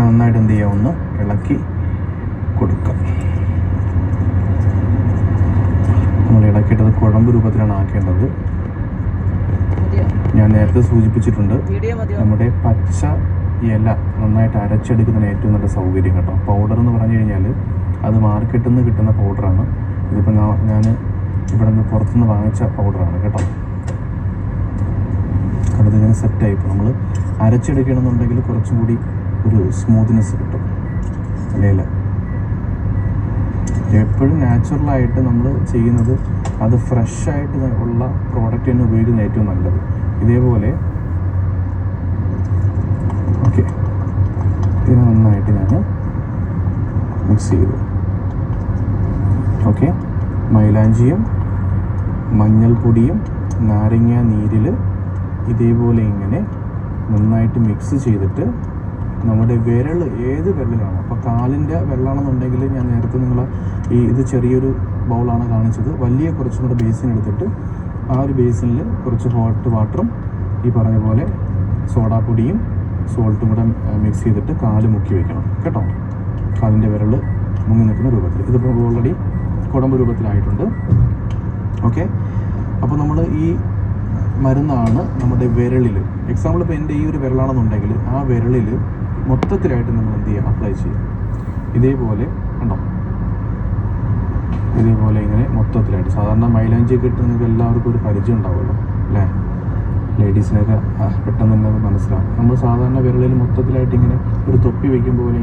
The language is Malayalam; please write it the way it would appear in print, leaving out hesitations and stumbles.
നന്നായിട്ട് എന്ത് ചെയ്യുക, ഒന്ന് ഇളക്കി കൊടുക്കാം. നമ്മൾ ഇളക്കിയിട്ടത് കുഴമ്പ് രൂപത്തിലാണ് ആക്കേണ്ടത്. ഞാൻ നേരത്തെ സൂചിപ്പിച്ചിട്ടുണ്ട്, നമ്മുടെ പച്ച ഇല നന്നായിട്ട് അരച്ചെടുക്കുന്നതിന് ഏറ്റവും നല്ല സൗകര്യം കേട്ടോ. പൗഡർ എന്ന് പറഞ്ഞു കഴിഞ്ഞാൽ അത് മാർക്കറ്റിൽ നിന്ന് കിട്ടുന്ന പൗഡറാണ്. ഇതിപ്പോൾ ഞാൻ ഇവിടെ നിന്ന് പുറത്തുനിന്ന് വാങ്ങിച്ച പൗഡറാണ് കേട്ടോ. അതിങ്ങനെ സെറ്റായി. ഇപ്പോൾ നമ്മൾ അരച്ചെടുക്കണമെന്നുണ്ടെങ്കിൽ കുറച്ചും കൂടി ഒരു സ്മൂത്ത്നെസ് കിട്ടും. അല്ലേല എപ്പോഴും നാച്ചുറലായിട്ട് നമ്മൾ ചെയ്യുന്നത് അത് ഫ്രഷായിട്ട് ഉള്ള പ്രോഡക്റ്റ് തന്നെ ഉപയോഗിക്കുന്നത് ഏറ്റവും നല്ലത്. ഇതേപോലെ ഓക്കെ, ഇതിനെ നന്നായിട്ട് ഞാൻ മിക്സ് ചെയ്തു. ഓക്കെ, മൈലാഞ്ചിയും മഞ്ഞൾപ്പൊടിയും നാരങ്ങ നീരിൽ ഇതേപോലെ ഇങ്ങനെ നന്നായിട്ട് മിക്സ് ചെയ്തിട്ട് നമ്മുടെ വിരൽ ഏത് വിരലിലാണോ, അപ്പോൾ കാലിൻ്റെ വിരലാണെന്നുണ്ടെങ്കിൽ ഞാൻ നേരത്തെ ഇത് ചെറിയൊരു ബൗളാണ് കാണിച്ചത്. വലിയ കുറച്ചും കൂടെ ബേസിൻ എടുത്തിട്ട് ആ ഒരു ബേസിനിൽ കുറച്ച് ഹോട്ട് വാട്ടറും ഈ പറഞ്ഞ പോലെ സോഡാപ്പൊടിയും സോൾട്ടും കൂടെ മിക്സ് ചെയ്തിട്ട് കാല് മുക്കി വെക്കണം കേട്ടോ. കാലിൻ്റെ വിരൽ മുങ്ങി നിൽക്കുന്ന രൂപത്തിൽ. ഇതിപ്പോൾ ഓൾറെഡി കുടമ്പ് രൂപത്തിലായിട്ടുണ്ട്. ഓക്കെ, അപ്പോൾ നമ്മൾ ഈ മരുന്നാണ് നമ്മുടെ വിരലിൽ, എക്സാമ്പിൾ ഇപ്പോൾ എൻ്റെ ഈ ഒരു വിരലാണെന്നുണ്ടെങ്കിൽ ആ വിരലിൽ മൊത്തത്തിലായിട്ട് നമ്മൾ എന്ത് ചെയ്യുക, അപ്ലൈ ചെയ്യും. ഇതേപോലെ കണ്ടോ, ഇതേപോലെ ഇങ്ങനെ മൊത്തത്തിലായിട്ട്. സാധാരണ മൈലാഞ്ചി കിട്ടുന്നത് എല്ലാവർക്കും ഒരു പരിചയം ഉണ്ടാവുമല്ലോ അല്ലേ, ലേഡീസിനൊക്കെ പെട്ടെന്ന് തന്നെ അത് മനസ്സിലാവും. നമ്മൾ സാധാരണ വിരലിൽ മൊത്തത്തിലായിട്ട് ഇങ്ങനെ ഒരു തൊപ്പി വയ്ക്കും പോലെ